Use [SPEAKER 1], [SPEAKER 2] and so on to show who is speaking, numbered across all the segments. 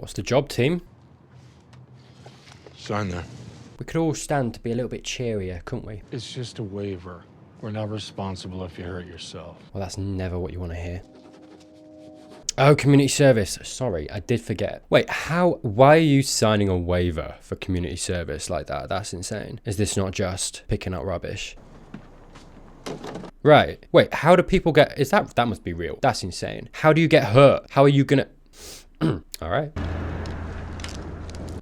[SPEAKER 1] What's the job, team?
[SPEAKER 2] Sign there.
[SPEAKER 1] We could all stand to be a little bit cheerier, couldn't we?
[SPEAKER 2] It's just a waiver. We're not responsible if you hurt yourself.
[SPEAKER 1] Well, that's never what you want to hear. Oh, community service. Sorry, I did forget. Wait, why are you signing a waiver for community service like that? That's insane. Is this not just picking up rubbish? Right. Wait, how do people get... That must be real. That's insane. How do you get hurt? How are you gonna... All right.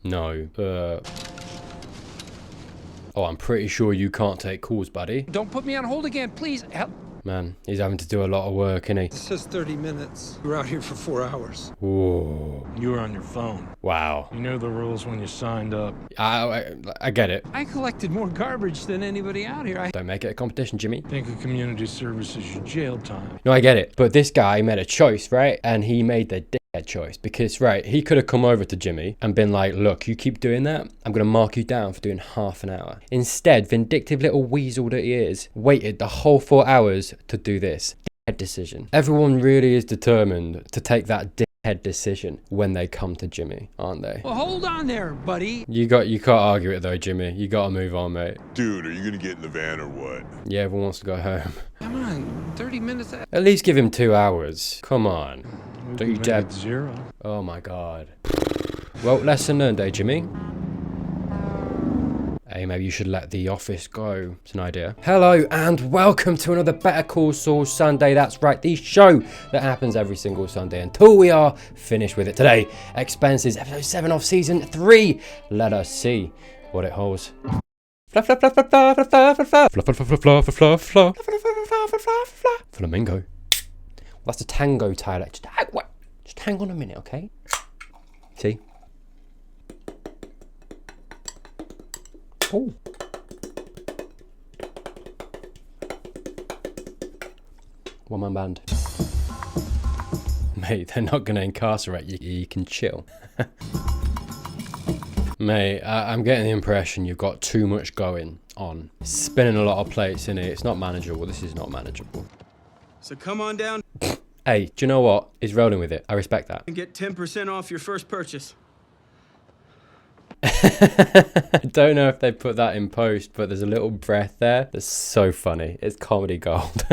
[SPEAKER 1] No. Oh, I'm pretty sure you can't take calls, buddy.
[SPEAKER 3] Don't put me on hold again, please. Help.
[SPEAKER 1] Man, he's having to do a lot of work, isn't he?
[SPEAKER 4] It says 30 minutes. We're out here for 4 hours.
[SPEAKER 1] Ooh.
[SPEAKER 2] You were on your phone.
[SPEAKER 1] Wow.
[SPEAKER 2] You knew the rules when you signed up.
[SPEAKER 1] I get it.
[SPEAKER 3] I collected more garbage than anybody out here.
[SPEAKER 1] Don't make it a competition, Jimmy.
[SPEAKER 2] Think of community service as your jail time.
[SPEAKER 1] No, I get it. But this guy made a choice, right? And he made the dickhead choice. Because, right, he could have come over to Jimmy and been like, look, you keep doing that, I'm going to mark you down for doing half an hour. Instead, vindictive little weasel that he is, waited the whole 4 hours to do this. Dickhead decision. Everyone really is determined to take that dickhead decision when they come to Jimmy, aren't they?
[SPEAKER 3] Well, hold on there, buddy.
[SPEAKER 1] You can't argue it though, Jimmy. You gotta move on, mate.
[SPEAKER 5] Dude, are you gonna get in the van or what?
[SPEAKER 1] Yeah, everyone wants to go home.
[SPEAKER 3] Come on, 30 minutes.
[SPEAKER 1] At least give him 2 hours. Come on. Don't you dare.
[SPEAKER 2] 0.
[SPEAKER 1] Oh my god. Well, lesson learned, eh, Jimmy? Hey, maybe you should let the office go. It's an idea. Hello and welcome to another Better Call Saul Sunday. That's right, the show that happens every single Sunday until we are finished with it. Today, Expenses, episode 7 of season 3. Let us see what it holds. Flamingo. That's a tango, Tyler. Just hang on a minute, okay? See? Oh. One man band. Mate, they're not going to incarcerate you. You can chill. Mate, I'm getting the impression you've got too much going on. Spinning a lot of plates in it. It's not manageable. This is not manageable.
[SPEAKER 6] So come on down
[SPEAKER 1] Hey, do you know what? He's rolling with it. I respect that.
[SPEAKER 6] and get 10% off your first purchase.
[SPEAKER 1] I don't know if they put that in post, but there's a little breath there. That's so funny. It's comedy gold.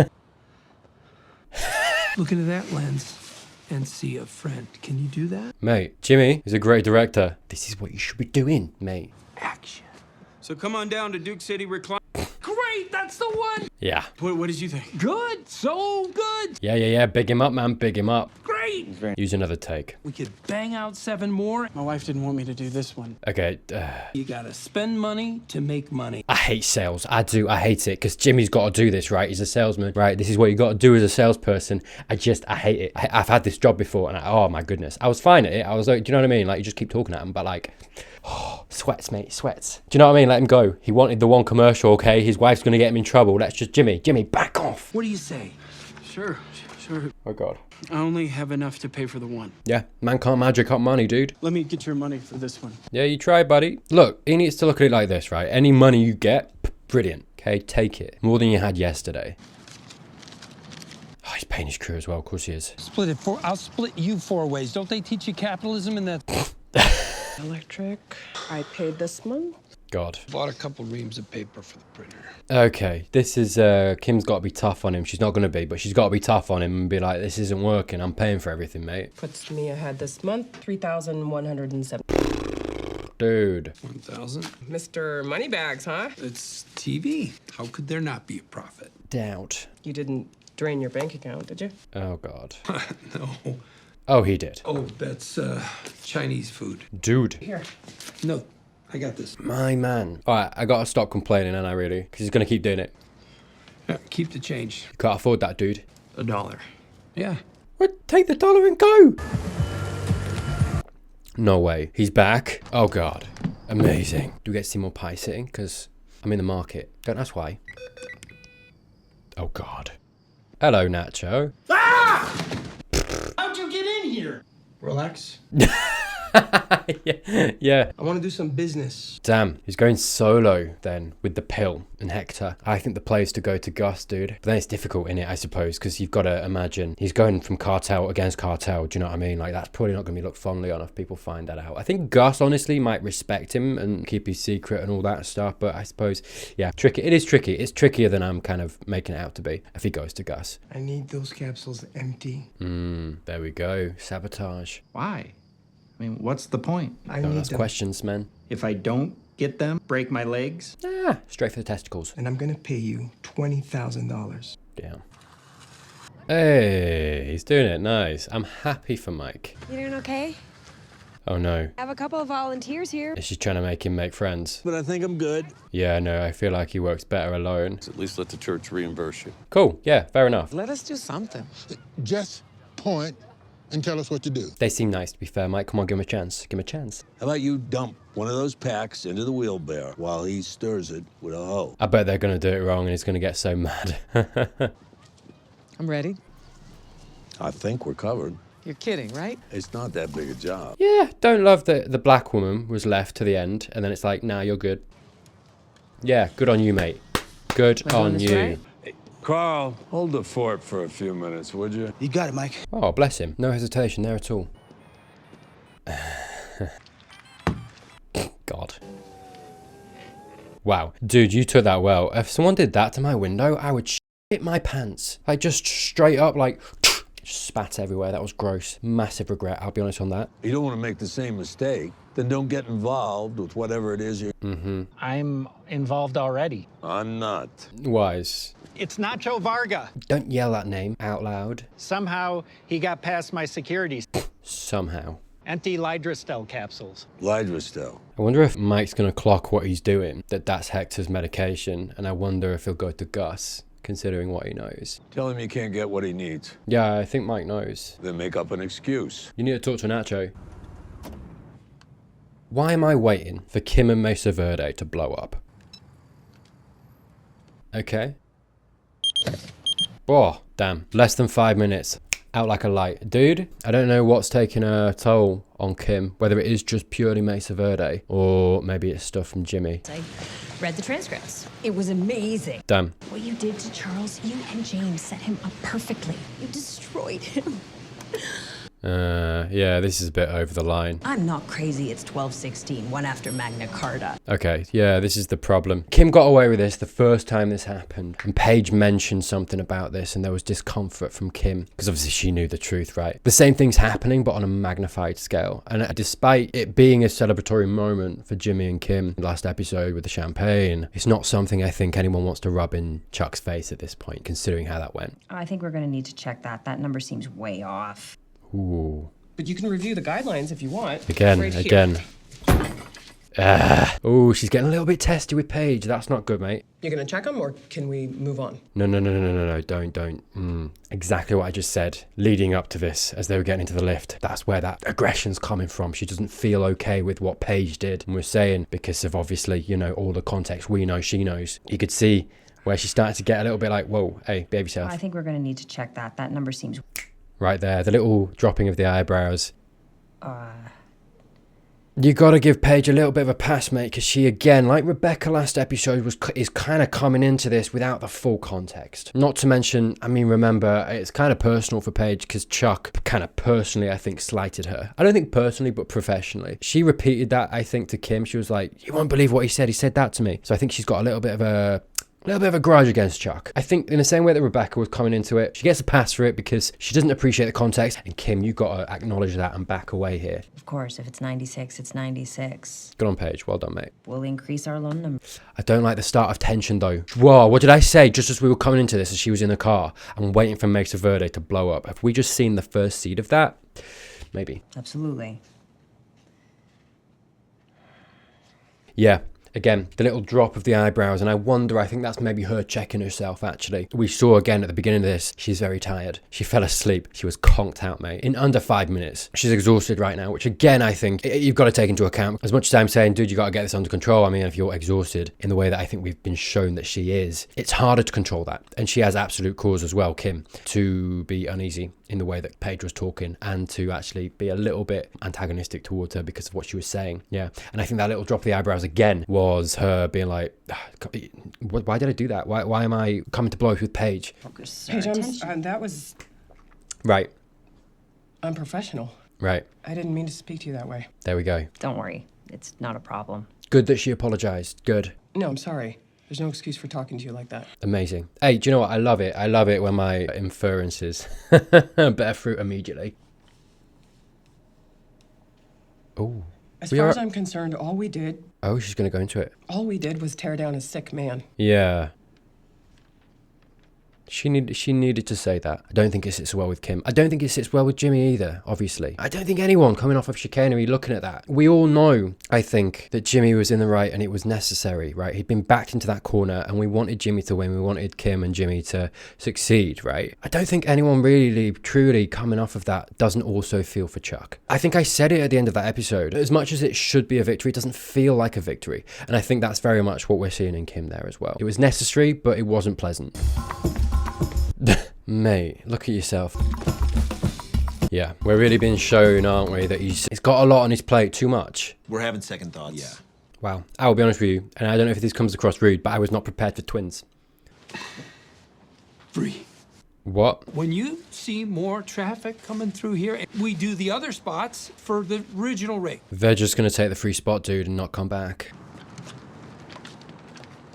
[SPEAKER 4] Look into that lens and see a friend. Can you do that?
[SPEAKER 1] Mate, Jimmy is a great director. This is what you should be doing, mate.
[SPEAKER 4] Action.
[SPEAKER 6] So come on down to Duke City Recline.
[SPEAKER 3] Great, that's the one.
[SPEAKER 1] Yeah.
[SPEAKER 6] What did you think?
[SPEAKER 3] Good, so good.
[SPEAKER 1] Yeah. Big him up, man. Big him up.
[SPEAKER 3] Great.
[SPEAKER 1] Use another take.
[SPEAKER 3] We could bang out 7 more.
[SPEAKER 6] My wife didn't want me to do this one.
[SPEAKER 1] Okay.
[SPEAKER 3] You gotta spend money to make money.
[SPEAKER 1] I hate sales. I do. I hate it because Jimmy's got to do this, right? He's a salesman, right? This is what you got to do as a salesperson. I hate it. I've had this job before and oh my goodness. I was fine at it. I was like, do you know what I mean? Like you just keep talking at him, but like, oh, sweats, mate, sweats. Do you know what I mean? Let him go. He wanted the one commercial, okay? His wife's going to get him in trouble. Let's just, Jimmy, back off.
[SPEAKER 3] What do you say?
[SPEAKER 6] Sure.
[SPEAKER 1] Oh God.
[SPEAKER 6] I only have enough to pay for the one.
[SPEAKER 1] Yeah, man can't magic up money, dude.
[SPEAKER 6] Let me get your money for this one.
[SPEAKER 1] Yeah, you try, buddy. Look, he needs to look at it like this, right? Any money you get, brilliant. Okay, take it. More than you had yesterday. Oh, he's paying his crew as well, of course he is.
[SPEAKER 3] I'll split you 4 ways. Don't they teach you capitalism in that?
[SPEAKER 7] Electric. I paid this month.
[SPEAKER 1] God.
[SPEAKER 4] Bought a couple reams of paper for the printer.
[SPEAKER 1] Okay, this is, Kim's got to be tough on him. She's not going to be, but she's got to be tough on him and be like, this isn't working. I'm paying for everything, mate.
[SPEAKER 7] Puts me ahead this month, 3,107.
[SPEAKER 1] Dude.
[SPEAKER 4] 1,000.
[SPEAKER 7] Mr. Moneybags, huh?
[SPEAKER 4] It's TV. How could there not be a profit?
[SPEAKER 1] Doubt.
[SPEAKER 7] You didn't drain your bank account, did you?
[SPEAKER 1] Oh, God.
[SPEAKER 4] No.
[SPEAKER 1] Oh, he did.
[SPEAKER 4] Oh, that's Chinese food.
[SPEAKER 1] Dude.
[SPEAKER 7] Here.
[SPEAKER 4] No, I got this.
[SPEAKER 1] My man. All right, I got to stop complaining, and I really, because he's going to keep doing it.
[SPEAKER 4] Keep the change.
[SPEAKER 1] You can't afford that, dude.
[SPEAKER 4] $1. Yeah.
[SPEAKER 1] What? Take the dollar and go. No way. He's back. Oh, God. Amazing. Do we get to see more pie sitting? Because I'm in the market. Don't ask why. Oh, God. Hello, Nacho.
[SPEAKER 6] Ah! How'd you get in here?
[SPEAKER 4] Relax.
[SPEAKER 1] Yeah.
[SPEAKER 8] I want to do some business.
[SPEAKER 1] Damn, he's going solo then with the pill and Hector. I think the play's to go to Gus, dude. But then it's difficult in it, I suppose, because you've got to imagine he's going from cartel against cartel. Do you know what I mean? Like, that's probably not going to be looked fondly on if people find that out. I think Gus honestly might respect him and keep his secret and all that stuff. But I suppose, yeah, tricky. It is tricky. It's trickier than I'm kind of making it out to be if he goes to Gus.
[SPEAKER 8] I need those capsules empty.
[SPEAKER 1] There we go. Sabotage.
[SPEAKER 9] Why? I mean, what's the point?
[SPEAKER 8] I
[SPEAKER 1] Don't
[SPEAKER 8] need
[SPEAKER 1] ask
[SPEAKER 8] them.
[SPEAKER 1] questions, man.
[SPEAKER 9] If I don't get them, break my legs?
[SPEAKER 1] Straight for the testicles.
[SPEAKER 8] And I'm going to pay you $20,000.
[SPEAKER 1] Damn. Hey, he's doing it. Nice. I'm happy for Mike.
[SPEAKER 10] You doing okay?
[SPEAKER 1] Oh no.
[SPEAKER 10] I have a couple of volunteers here.
[SPEAKER 1] Is she trying to make him make friends?
[SPEAKER 11] But I think I'm good.
[SPEAKER 1] Yeah, no, I feel like he works better alone.
[SPEAKER 11] At least let the church reimburse you.
[SPEAKER 1] Cool. Yeah, fair enough.
[SPEAKER 12] Let us do something.
[SPEAKER 13] Just point and tell us what to do.
[SPEAKER 1] They seem nice, to be fair, Mike. Come on, give him a chance. Give him a chance.
[SPEAKER 11] How about you dump one of those packs into the wheelbarrow while he stirs it with a hoe?
[SPEAKER 1] I bet they're going to do it wrong and he's going to get so mad.
[SPEAKER 12] I'm ready.
[SPEAKER 11] I think we're covered.
[SPEAKER 12] You're kidding, right?
[SPEAKER 11] It's not that big a job.
[SPEAKER 1] Yeah, don't love that the black woman was left to the end and then it's like, nah, you're good. Yeah, good on you, mate. Good on you.
[SPEAKER 12] Right?
[SPEAKER 5] Hey, Carl, hold the fort for a few minutes, would you?
[SPEAKER 8] You got it, Mike.
[SPEAKER 1] Oh, bless him. No hesitation there at all. God. Wow. Dude, you took that well. If someone did that to my window, I would shit my pants. Like, just straight up, like, spat everywhere. That was gross. Massive regret. I'll be honest on that.
[SPEAKER 11] You don't want to make the same mistake, then don't get involved with whatever it is you're...
[SPEAKER 3] I'm involved already.
[SPEAKER 11] I'm not.
[SPEAKER 1] Wise.
[SPEAKER 3] It's Nacho Varga.
[SPEAKER 1] Don't yell that name out loud.
[SPEAKER 3] Somehow he got past my security.
[SPEAKER 1] Somehow.
[SPEAKER 3] Empty Lydrostel capsules.
[SPEAKER 11] Lydrostel.
[SPEAKER 1] I wonder if Mike's going to clock what he's doing, that's Hector's medication, and I wonder if he'll go to Gus, considering what he knows.
[SPEAKER 11] Tell him you can't get what he needs.
[SPEAKER 1] Yeah, I think Mike knows.
[SPEAKER 11] Then make up an excuse.
[SPEAKER 1] You need to talk to Nacho. Why am I waiting for Kim and Mesa Verde to blow up? Okay. Oh, damn. Less than 5 minutes. Out like a light. Dude, I don't know what's taking a toll on Kim, whether it is just purely Mesa Verde or maybe it's stuff from Jimmy.
[SPEAKER 10] I read the transcripts. It was amazing.
[SPEAKER 1] Damn.
[SPEAKER 10] What you did to Charles, you and James set him up perfectly. You destroyed him.
[SPEAKER 1] Yeah, this is a bit over the line.
[SPEAKER 10] I'm not crazy. It's 1216, one after Magna Carta.
[SPEAKER 1] Okay, yeah, this is the problem. Kim got away with this the first time this happened. And Paige mentioned something about this and there was discomfort from Kim. Because obviously she knew the truth, right? The same thing's happening, but on a magnified scale. And despite it being a celebratory moment for Jimmy and Kim, last episode with the champagne, it's not something I think anyone wants to rub in Chuck's face at this point, considering how that went.
[SPEAKER 10] I think we're going to need to check that. That number seems way off.
[SPEAKER 1] Ooh.
[SPEAKER 12] But you can review the guidelines if you want.
[SPEAKER 1] Again,
[SPEAKER 12] Right here.
[SPEAKER 1] again. Oh, she's getting a little bit testy with Paige. That's not good, mate.
[SPEAKER 12] You're gonna check them, or can we move on?
[SPEAKER 1] No, don't. Exactly what I just said, leading up to this, as they were getting into the lift. That's where that aggression's coming from. She doesn't feel okay with what Paige did. And we're saying, because of obviously, you know, all the context we know she knows. You could see where she started to get a little bit like, whoa, hey, behave yourself.
[SPEAKER 10] I think we're going to need to check that. That number seems...
[SPEAKER 1] Right there, the little dropping of the eyebrows. You gotta give Paige a little bit of a pass, mate, because she, again, like Rebecca last episode, is kind of coming into this without the full context. Not to mention, I mean, remember, it's kind of personal for Paige because Chuck kind of personally, I think, slighted her. I don't think personally, but professionally. She repeated that, I think, to Kim. She was like, you won't believe what he said. He said that to me. So I think she's got a little bit of a grudge against Chuck. I think in the same way that Rebecca was coming into it, she gets a pass for it because she doesn't appreciate the context. And Kim, you got to acknowledge that and back away here.
[SPEAKER 10] Of course, if it's 96, it's 96.
[SPEAKER 1] Good on, Paige. Well done, mate.
[SPEAKER 10] We'll increase our loan number.
[SPEAKER 1] I don't like the start of tension, though. Whoa, what did I say just as we were coming into this, as she was in the car and waiting for Mesa Verde to blow up? Have we just seen the first seed of that? Maybe.
[SPEAKER 10] Absolutely.
[SPEAKER 1] Yeah. Again, the little drop of the eyebrows, and I wonder, I think that's maybe her checking herself, actually. We saw again at the beginning of this, she's very tired. She fell asleep. She was conked out, mate, in under 5 minutes. She's exhausted right now, which again, I think you've got to take into account. As much as I'm saying, dude, you got to get this under control. I mean, if you're exhausted in the way that I think we've been shown that she is, it's harder to control that. And she has absolute cause as well, Kim, to be uneasy in the way that Paige was talking and to actually be a little bit antagonistic towards her because of what she was saying. Yeah. And I think that little drop of the eyebrows again was her being like, why did I do that? Why am I coming to blows with Paige?
[SPEAKER 12] Paige, that was
[SPEAKER 1] Right.
[SPEAKER 12] unprofessional.
[SPEAKER 1] Right.
[SPEAKER 12] I didn't mean to speak to you that way.
[SPEAKER 1] There we go.
[SPEAKER 7] Don't worry. It's not a problem.
[SPEAKER 1] Good that she apologized. Good.
[SPEAKER 12] No, I'm sorry. There's no excuse for talking to you like that.
[SPEAKER 1] Amazing. Hey, do you know what? I love it. I love it when my inferences bear fruit immediately. Oh.
[SPEAKER 12] As far as I'm concerned, all we did
[SPEAKER 1] she's going to go into it.
[SPEAKER 12] All we did was tear down a sick man.
[SPEAKER 1] Yeah. She needed to say that. I don't think it sits well with Kim. I don't think it sits well with Jimmy either, obviously. I don't think anyone coming off of chicanery looking at that. We all know, I think, that Jimmy was in the right and it was necessary, right? He'd been backed into that corner and we wanted Jimmy to win. We wanted Kim and Jimmy to succeed, right? I don't think anyone really, truly coming off of that doesn't also feel for Chuck. I think I said it at the end of that episode. As much as it should be a victory, it doesn't feel like a victory. And I think that's very much what we're seeing in Kim there as well. It was necessary, but it wasn't pleasant. Mate, look at yourself. Yeah, we're really being shown, aren't we, that he's got a lot on his plate, too much.
[SPEAKER 11] We're having second thoughts. Yeah.
[SPEAKER 1] Wow, I will be honest with you, and I don't know if this comes across rude, but I was not prepared for twins.
[SPEAKER 4] Free.
[SPEAKER 1] What?
[SPEAKER 4] When you see more traffic coming through here, we do the other spots for the original rate.
[SPEAKER 1] They're just going to take the free spot, dude, and not come back.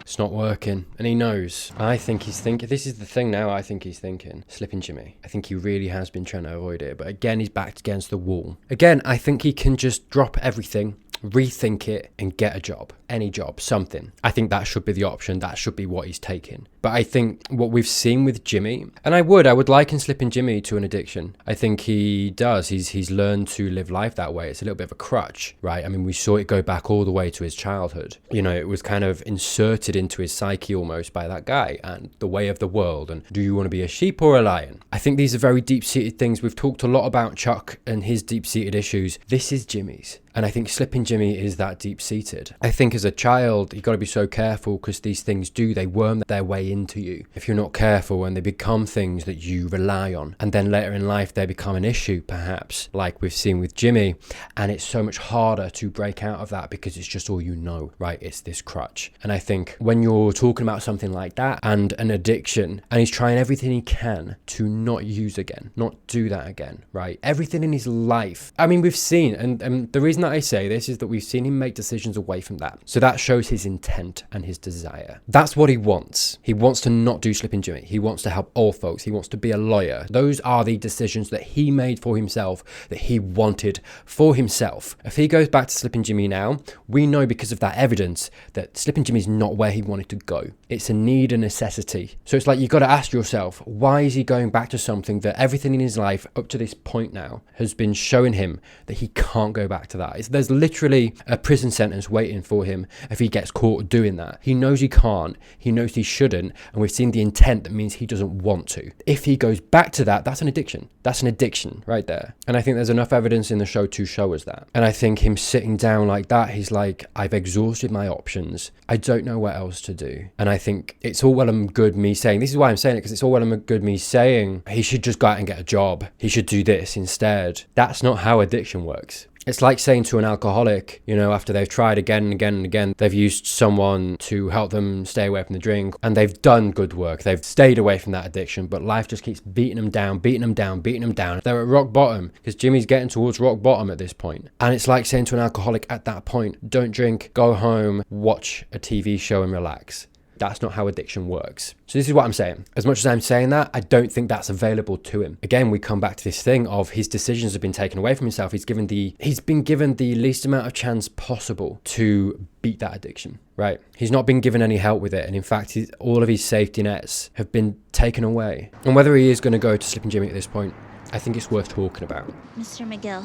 [SPEAKER 1] It's not working, and he knows. I think he's thinking, this is the thing now, I think he's thinking, slipping Jimmy. I think he really has been trying to avoid it, but again, he's backed against the wall. Again, I think he can just drop everything, rethink it, and get a job. Any job, something. I think that should be the option, that should be what he's taking. But I think what we've seen with Jimmy, and I would liken slipping Jimmy to an addiction. I think he does. He's learned to live life that way. It's a little bit of a crutch, right? I mean, we saw it go back all the way to his childhood. You know, it was kind of inserted into his psyche almost by that guy and the way of the world. And do you want to be a sheep or a lion? I think these are very deep-seated things. We've talked a lot about Chuck and his deep-seated issues. This is Jimmy's. And I think slipping Jimmy is that deep-seated. I think as a child, you've got to be so careful because these things they worm their way into you. If you're not careful and they become things that you rely on. And then later in life, they become an issue, perhaps, like we've seen with Jimmy. And it's so much harder to break out of that because it's just all you know, right? It's this crutch. And I think when you're talking about something like that and an addiction, and he's trying everything he can to not use again, not do that again, right? Everything in his life. I mean, we've seen, and the reason that I say this is that we've seen him make decisions away from that. So that shows his intent and his desire. That's what he wants. He wants to not do slipping Jimmy. He wants to help all folks. He wants to be a lawyer. Those are the decisions that he made for himself, that he wanted for himself. If he goes back to slipping Jimmy now, we know because of that evidence that slipping Jimmy is not where he wanted to go. It's a need, a necessity. So it's like you've got to ask yourself, why is he going back to something that everything in his life up to this point now has been showing him that he can't go back to that? There's literally a prison sentence waiting for him if he gets caught doing that. He knows he can't. He knows he shouldn't. And we've seen the intent that means he doesn't want to. If he goes back to that, that's an addiction. That's an addiction right there. And I think there's enough evidence in the show to show us that. And I think him sitting down like that, he's like, I've exhausted my options. I don't know what else to do. And I think it's all well and good me saying, this is why I'm saying it, because it's all well and good me saying he should just go out and get a job. He should do this instead. That's not how addiction works. It's like saying to an alcoholic, you know, after they've tried again and again and again, they've used someone to help them stay away from the drink, and they've done good work. They've stayed away from that addiction, but life just keeps beating them down, beating them down, beating them down. They're at rock bottom because Jimmy's getting towards rock bottom at this point. And it's like saying to an alcoholic at that point, don't drink, go home, watch a TV show and relax. That's not how addiction works. So this is what I'm saying. As much as I'm saying that, I don't think that's available to him. Again, we come back to this thing of his decisions have been taken away from himself. He's been given the least amount of chance possible to beat that addiction, right? He's not been given any help with it. And in fact, all of his safety nets have been taken away. And whether he is going to go to slipping Jimmy at this point, I think it's worth talking about.
[SPEAKER 14] Mr. McGill.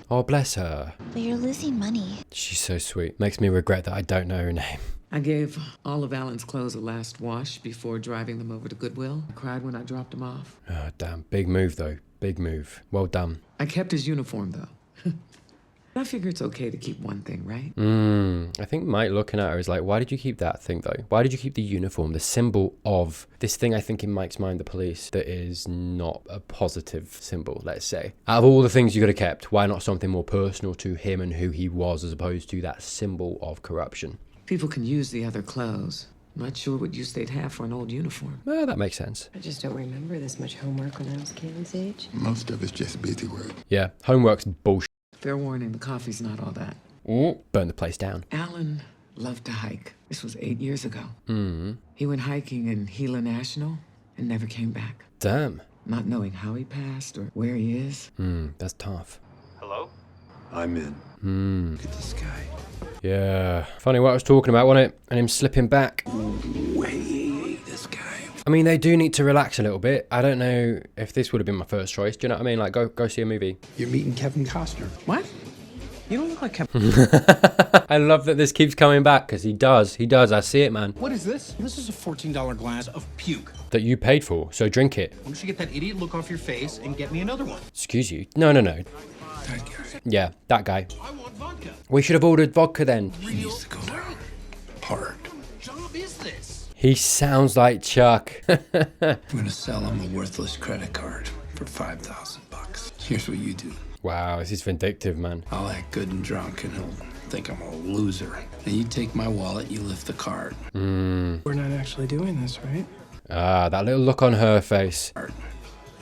[SPEAKER 1] Oh, bless her.
[SPEAKER 10] But you're losing money.
[SPEAKER 1] She's so sweet. Makes me regret that I don't know her name.
[SPEAKER 14] I gave all of Alan's clothes a last wash before driving them over to Goodwill. I cried when I dropped them off.
[SPEAKER 1] Oh, damn. Big move, though. Big move. Well done.
[SPEAKER 14] I kept his uniform, though. I figure it's okay to keep one thing, right?
[SPEAKER 1] I think Mike looking at her is like, why did you keep that thing, though? Why did you keep the uniform, the symbol of this thing, I think in Mike's mind, the police, that is not a positive symbol, let's say. Out of all the things you could have kept, why not something more personal to him and who he was as opposed to that symbol of corruption?
[SPEAKER 14] People can use the other clothes. I'm not sure what use they'd have for an old uniform.
[SPEAKER 1] Well, that makes sense.
[SPEAKER 7] I just don't remember this much homework when I was Caitlin's age.
[SPEAKER 13] Most of it's just busy work.
[SPEAKER 1] Yeah, homework's bullshit.
[SPEAKER 14] Fair warning, the coffee's not all that.
[SPEAKER 1] Burn the place down.
[SPEAKER 14] Alan loved to hike. This was 8 years ago.
[SPEAKER 1] Mm.
[SPEAKER 14] He went hiking in Gila National and never came back.
[SPEAKER 1] Damn.
[SPEAKER 14] Not knowing how he passed or where he is.
[SPEAKER 1] That's tough.
[SPEAKER 5] Hello? I'm in.
[SPEAKER 8] Look at this guy.
[SPEAKER 1] Yeah. Funny what I was talking about, wasn't it? And him slipping back.
[SPEAKER 8] Way, this guy.
[SPEAKER 1] I mean, they do need to relax a little bit. I don't know if this would have been my first choice. Do you know what I mean? Like, go see a movie.
[SPEAKER 8] You're meeting Kevin Costner.
[SPEAKER 14] What? You don't look like Kevin.
[SPEAKER 1] I love that this keeps coming back, because he does. He does. I see it, man.
[SPEAKER 3] What is this? This is a $14 glass of puke.
[SPEAKER 1] That you paid for, so drink it.
[SPEAKER 3] Why don't you get that idiot look off your face and get me another one?
[SPEAKER 1] Excuse you. No.
[SPEAKER 8] That guy.
[SPEAKER 1] Yeah, that guy.
[SPEAKER 3] I want vodka.
[SPEAKER 1] We should have ordered vodka then.
[SPEAKER 8] He needs to go down hard.
[SPEAKER 3] What job is this?
[SPEAKER 1] He sounds like Chuck.
[SPEAKER 8] I'm gonna sell him a worthless credit card for $5,000. Here's what you do.
[SPEAKER 1] Wow, this is vindictive, man.
[SPEAKER 8] I'll act good and drunk, and he'll think I'm a loser. And you take my wallet, you lift the card.
[SPEAKER 6] We're not actually doing this, right?
[SPEAKER 1] Ah, that little look on her face.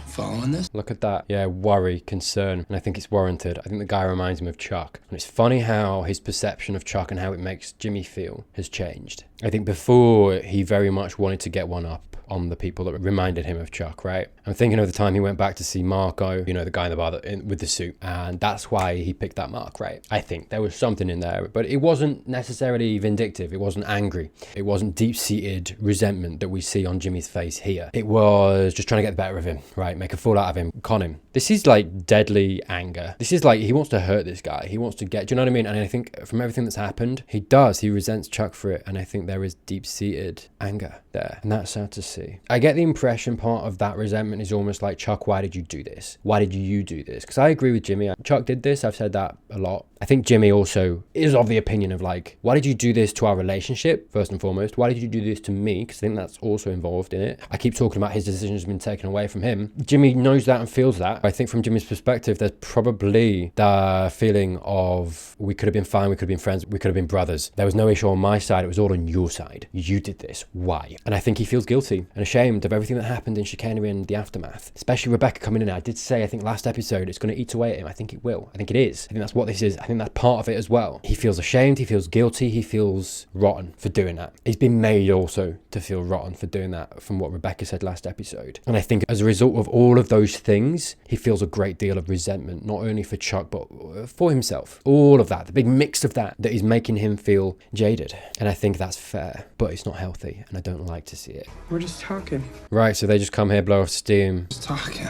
[SPEAKER 8] Following this?
[SPEAKER 1] Look at that. Yeah, worry, concern. And I think it's warranted. I think the guy reminds him of Chuck. And it's funny how his perception of Chuck and how it makes Jimmy feel has changed. I think before, he very much wanted to get one up on the people that reminded him of Chuck, right? I'm thinking of the time he went back to see Marco, you know, the guy in the bar with the suit, and that's why he picked that mark, right? I think there was something in there, but it wasn't necessarily vindictive. It wasn't angry. It wasn't deep-seated resentment that we see on Jimmy's face here. It was just trying to get the better of him, right? Make a fool out of him, con him. This is like deadly anger. This is like he wants to hurt this guy. He wants to get, do you know what I mean? And I think from everything that's happened, he resents Chuck for it, and I think there is deep-seated anger there, and that's sad to see. I get the impression part of that resentment is almost like, Chuck, why did you do this? Why did you do this? Because I agree with Jimmy. Chuck did this. I've said that a lot. I think Jimmy also is of the opinion of like, why did you do this to our relationship, first and foremost? Why did you do this to me? Because I think that's also involved in it. I keep talking about his decisions been taken away from him. Jimmy knows that and feels that. I think from Jimmy's perspective, there's probably the feeling of, we could have been fine, we could have been friends, we could have been brothers. There was no issue on my side, it was all on your side. You did this. Why? And I think he feels guilty and ashamed of everything that happened in Chicanery and the aftermath. Especially Rebecca coming in. I did say, I think last episode, it's going to eat away at him. I think it will. I think it is. I think that's what this is. I think that's part of it as well. He feels ashamed. He feels guilty. He feels rotten for doing that. He's been made also to feel rotten for doing that from what Rebecca said last episode. And I think as a result of all of those things, he feels a great deal of resentment, not only for Chuck, but for himself. All of that, the big mix of that is making him feel jaded. And I think that's fair, but it's not healthy, and I don't like to see it.
[SPEAKER 6] We're just talking.
[SPEAKER 1] Right, so they just come here, blow off steam.
[SPEAKER 8] Just talking.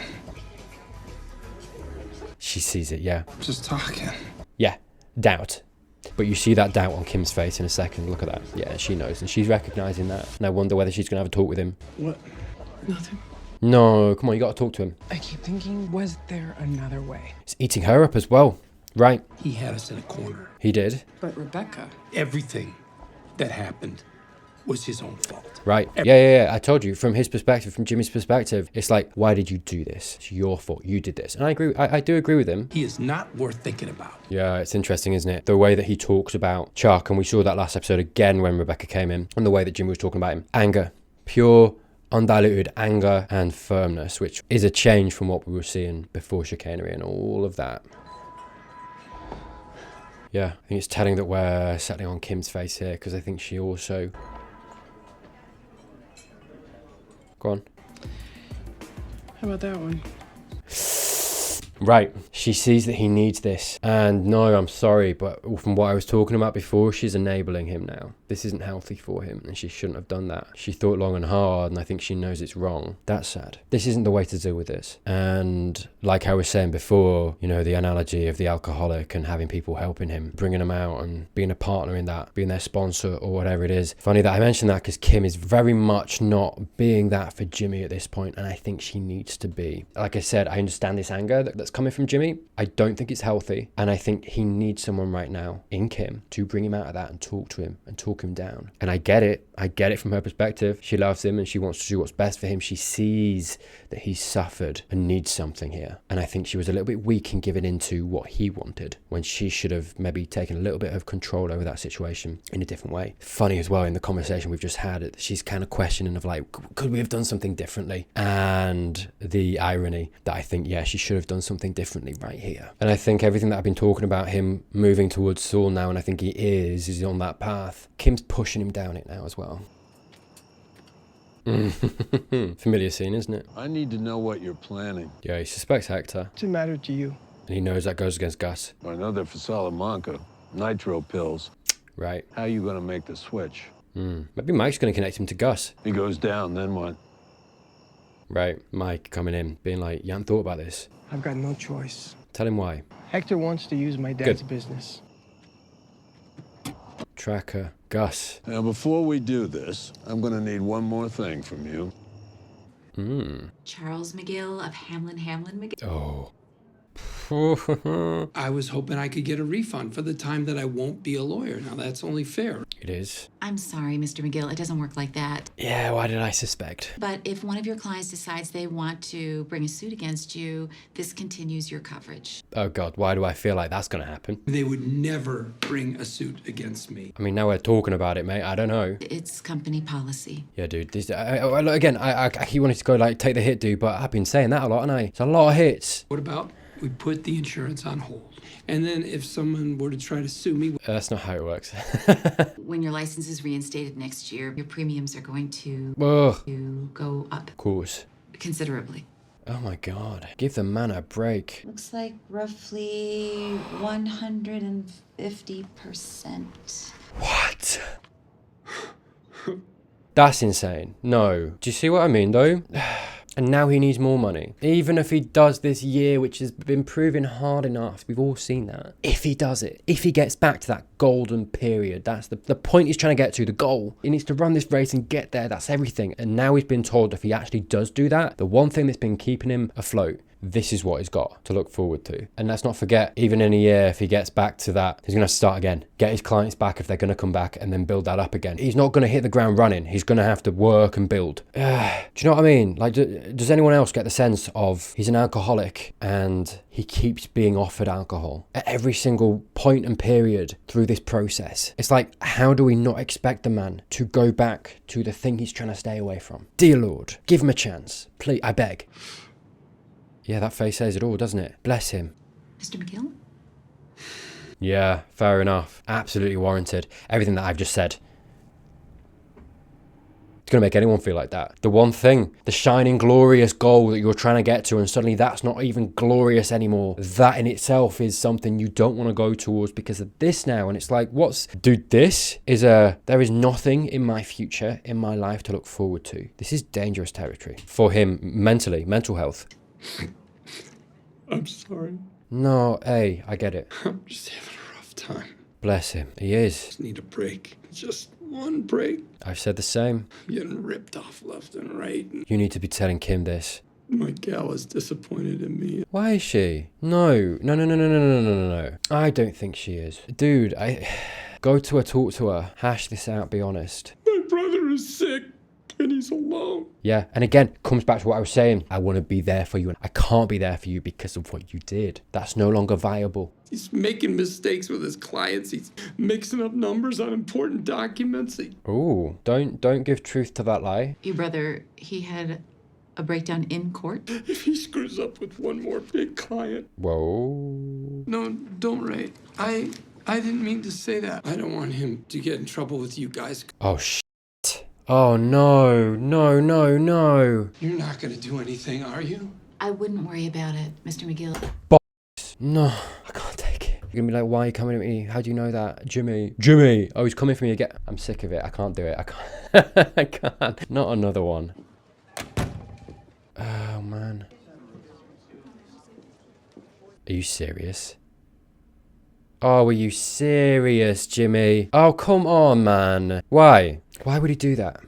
[SPEAKER 1] She sees it, yeah.
[SPEAKER 8] Just talking.
[SPEAKER 1] Yeah, doubt. But you see that doubt on Kim's face in a second. Look at that. Yeah, she knows, and she's recognising that. And I wonder whether she's going to have a talk with him.
[SPEAKER 6] What? Nothing.
[SPEAKER 1] No, come on, you got to talk to him.
[SPEAKER 6] I keep thinking, was there another way?
[SPEAKER 1] It's eating her up as well. Right.
[SPEAKER 8] He had us in a corner.
[SPEAKER 1] He did.
[SPEAKER 6] But Rebecca.
[SPEAKER 8] Everything that happened was his own fault.
[SPEAKER 1] Right. Yeah. I told you, from his perspective, from Jimmy's perspective, it's like, why did you do this? It's your fault. You did this. And I agree. I do agree with him.
[SPEAKER 8] He is not worth thinking about.
[SPEAKER 1] Yeah, it's interesting, isn't it? The way that he talks about Chuck, and we saw that last episode again when Rebecca came in, and the way that Jimmy was talking about him. Anger. Pure, undiluted anger and firmness, which is a change from what we were seeing before chicanery and all of that. Yeah, I think it's telling that we're settling on Kim's face here, because I think she also... Go on.
[SPEAKER 6] How about that one?
[SPEAKER 1] Right. She sees that he needs this. And no, I'm sorry, but from what I was talking about before, she's enabling him now. This isn't healthy for him, and she shouldn't have done that. She thought long and hard, and I think she knows it's wrong. That's sad. This isn't the way to deal with this. And like I was saying before, you know, the analogy of the alcoholic and having people helping him, bringing him out and being a partner in that, being their sponsor or whatever it is. Funny that I mentioned that because Kim is very much not being that for Jimmy at this point, and I think she needs to be. Like I said, I understand this anger that's coming from Jimmy. I don't think it's healthy, and I think he needs someone right now in Kim to bring him out of that and talk to him and talk him down. And I get it. I get it from her perspective. She loves him and she wants to do what's best for him. She sees that he's suffered and needs something here. And I think she was a little bit weak in giving into what he wanted when she should have maybe taken a little bit of control over that situation in a different way. Funny as well, in the conversation we've just had, she's kind of questioning of like, could we have done something differently? And the irony that I think, yeah, she should have done something differently right here. And I think everything that I've been talking about him moving towards Saul now, and I think he is on that path. Kim's pushing him down it now as well. Familiar scene, isn't it?
[SPEAKER 11] I need to know what you're planning.
[SPEAKER 1] Yeah, he suspects Hector.
[SPEAKER 6] What's the matter to you?
[SPEAKER 1] And he knows that goes against Gus.
[SPEAKER 11] I know they're for Salamanca. Nitro pills.
[SPEAKER 1] Right.
[SPEAKER 11] How are you going to make the switch?
[SPEAKER 1] Maybe Mike's going to connect him to Gus.
[SPEAKER 11] He goes down, then what?
[SPEAKER 1] Right, Mike coming in, being like, you haven't thought about this.
[SPEAKER 6] I've got no choice.
[SPEAKER 1] Tell him why.
[SPEAKER 6] Hector wants to use my dad's business.
[SPEAKER 1] Tracker. Gus.
[SPEAKER 11] Now, before we do this, I'm going to need one more thing from you.
[SPEAKER 10] Charles McGill of Hamlin McGill.
[SPEAKER 1] Oh.
[SPEAKER 4] I was hoping I could get a refund for the time that I won't be a lawyer. Now, that's only fair.
[SPEAKER 1] It is.
[SPEAKER 10] I'm sorry, Mr. McGill. It doesn't work like that.
[SPEAKER 1] Yeah, why did I suspect?
[SPEAKER 10] But if one of your clients decides they want to bring a suit against you, this continues your coverage.
[SPEAKER 1] Oh, God, why do I feel like that's going to happen?
[SPEAKER 4] They would never bring a suit against me.
[SPEAKER 1] I mean, now we're talking about it, mate. I don't know.
[SPEAKER 10] It's company policy.
[SPEAKER 1] Yeah, dude. This, again, I keep wanting to go, like, take the hit, dude, but I've been saying that a lot, haven't I? It's a lot of hits.
[SPEAKER 4] What about we put the insurance on hold? And then if someone were to try to sue me...
[SPEAKER 1] That's not how it works.
[SPEAKER 10] When your license is reinstated next year, your premiums are going to go up.
[SPEAKER 1] Of course.
[SPEAKER 10] Considerably.
[SPEAKER 1] Oh my God. Give the man a break.
[SPEAKER 10] Looks like roughly 150%.
[SPEAKER 1] What? That's insane. No. Do you see what I mean, though? And now he needs more money. Even if he does this year, which has been proven hard enough, we've all seen that. If he does it, if he gets back to that golden period, that's the point he's trying to get to, the goal. He needs to run this race and get there, that's everything. And now he's been told if he actually does do that, the one thing that's been keeping him afloat, this is what he's got to look forward to. And let's not forget, even in a year, if he gets back to that, he's going to start again. Get his clients back if they're going to come back and then build that up again. He's not going to hit the ground running. He's going to have to work and build. Do you know what I mean? Like, does anyone else get the sense of he's an alcoholic and he keeps being offered alcohol at every single point and period through this process? It's like, how do we not expect the man to go back to the thing he's trying to stay away from? Dear Lord, give him a chance. Please, I beg. Yeah, that face says it all, doesn't it? Bless him.
[SPEAKER 10] Mr. McGill?
[SPEAKER 1] Yeah, fair enough. Absolutely warranted. Everything that I've just said. It's going to make anyone feel like that. The one thing, the shining, glorious goal that you're trying to get to, and suddenly that's not even glorious anymore. That in itself is something you don't want to go towards because of this now. And it's like, dude, there is nothing in my future, in my life to look forward to. This is dangerous territory for him mentally, mental health.
[SPEAKER 4] I'm sorry.
[SPEAKER 1] No, hey, I get it.
[SPEAKER 4] I'm just having a rough time.
[SPEAKER 1] Bless him. He is.
[SPEAKER 4] Just need a break. Just one break.
[SPEAKER 1] I've said the same.
[SPEAKER 4] I'm getting ripped off left and right.
[SPEAKER 1] You need to be telling Kim this.
[SPEAKER 4] My gal is disappointed in me.
[SPEAKER 1] Why is she? No. I don't think she is. Dude, go to her, talk to her. Hash this out, be honest.
[SPEAKER 4] My brother is sick. And he's alone.
[SPEAKER 1] Yeah, and again, comes back to what I was saying. I want to be there for you, and I can't be there for you because of what you did. That's no longer viable.
[SPEAKER 4] He's making mistakes with his clients. He's mixing up numbers on important documents.
[SPEAKER 1] Ooh, don't give truth to that lie.
[SPEAKER 10] Your brother, he had a breakdown in court?
[SPEAKER 4] If he screws up with one more big client.
[SPEAKER 1] Whoa.
[SPEAKER 4] No, don't, Ray. I didn't mean to say that. I don't want him to get in trouble with you guys.
[SPEAKER 1] Oh, Oh, no.
[SPEAKER 4] You're not going to do anything, are you?
[SPEAKER 10] I wouldn't worry about it, Mr. McGill.
[SPEAKER 1] No, I can't take it. You're gonna be like, why are you coming at me? How do you know that? Jimmy. Oh, he's coming for me again. I'm sick of it. I can't do it. I can't. I can't. Not another one. Oh, man. Are you serious? Oh, are you serious, Jimmy? Oh, come on, man. Why? Why would he do that?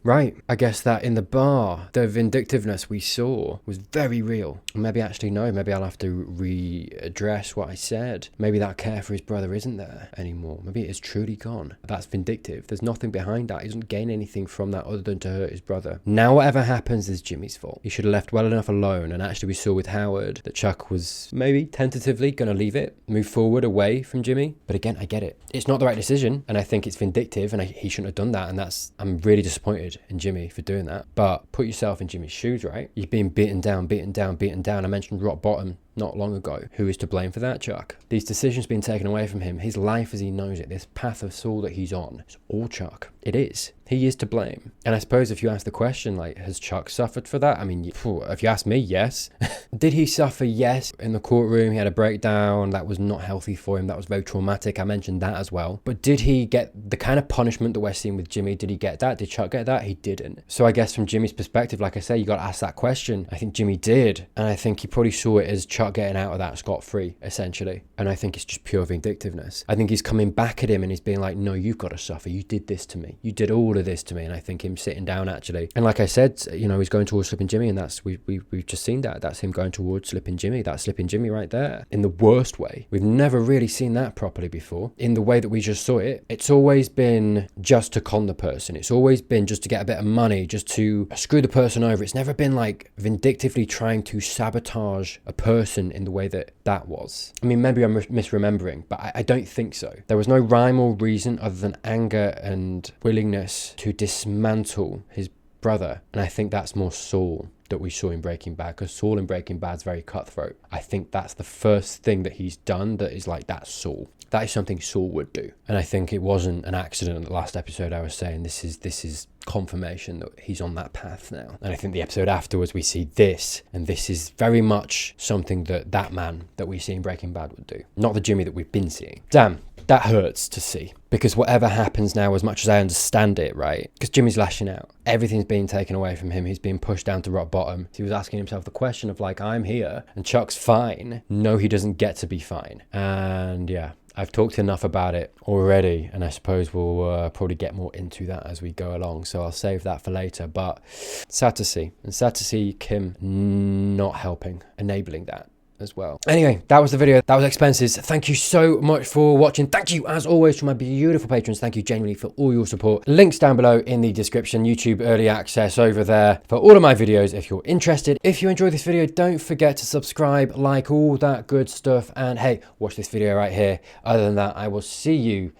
[SPEAKER 1] Right, I guess that in the bar, the vindictiveness we saw was very real. Maybe actually no, maybe I'll have to readdress what I said. Maybe that care for his brother isn't there anymore. Maybe it is truly gone. That's vindictive. There's nothing behind that. He doesn't gain anything from that other than to hurt his brother. Now whatever happens is Jimmy's fault. He should have left well enough alone, and actually we saw with Howard that Chuck was maybe tentatively going to leave it, move forward away from Jimmy. But again, I get it. It's not the right decision, and I think it's vindictive, and he shouldn't have done that, and I'm really disappointed in Jimmy for doing that. But put yourself in Jimmy's shoes, right? You've been beaten down. I mentioned rock bottom not long ago. Who is to blame for that, Chuck? These decisions being taken away from him, his life as he knows it, this path of Saul that he's on, it's all Chuck. It is. He is to blame. And I suppose if you ask the question, like, has Chuck suffered for that? I mean, if you ask me, yes. Did he suffer? Yes. In the courtroom, he had a breakdown. That was not healthy for him. That was very traumatic. I mentioned that as well. But did he get the kind of punishment that we're seeing with Jimmy? Did he get that? Did Chuck get that? He didn't. So I guess from Jimmy's perspective, like I say, you got to ask that question. I think Jimmy did. And I think he probably saw it as Chuck getting out of that scot-free, essentially. And I think it's just pure vindictiveness. I think he's coming back at him and he's being like, no, you've got to suffer. You did this to me. You did all of this to me. And I think him sitting down, actually. And like I said, you know, he's going towards Slipping Jimmy, and that's we've just seen that. That's him going towards Slipping Jimmy. That's Slipping Jimmy right there. In the worst way. We've never really seen that properly before. In the way that we just saw it, it's always been just to con the person. It's always been just to get a bit of money, just to screw the person over. It's never been like vindictively trying to sabotage a person in the way that was. I mean, maybe I'm misremembering, but I don't think so. There was no rhyme or reason other than anger and willingness to dismantle his brother. And I think that's more Saul that we saw in Breaking Bad, because Saul in Breaking Bad's very cutthroat. I think that's the first thing that he's done that is like, that's Saul. That is something Saul would do. And I think it wasn't an accident in the last episode. I was saying this is confirmation that he's on that path now. And I think the episode afterwards we see this, and this is very much something that man that we see in Breaking Bad would do, not the Jimmy that we've been seeing. Damn, that hurts to see, because whatever happens now, as much as I understand it, right, because Jimmy's lashing out, everything's being taken away from him, he's being pushed down to rock bottom. He was asking himself the question of like, I'm here and Chuck's fine. No, he doesn't get to be fine. And yeah, I've talked enough about it already, and I suppose we'll probably get more into that as we go along, so I'll save that for later. But sad to see, and sad to see Kim not helping, enabling that as well. Anyway, that was the video. That was Expenses. Thank you so much for watching. Thank you as always to my beautiful patrons. Thank you genuinely for all your support. Links down below in the description. YouTube early access over there for all of my videos if you're interested. If you enjoyed this video, don't forget to subscribe, like, all that good stuff, and hey, watch this video right here. Other than that, I will see you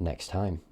[SPEAKER 1] next time.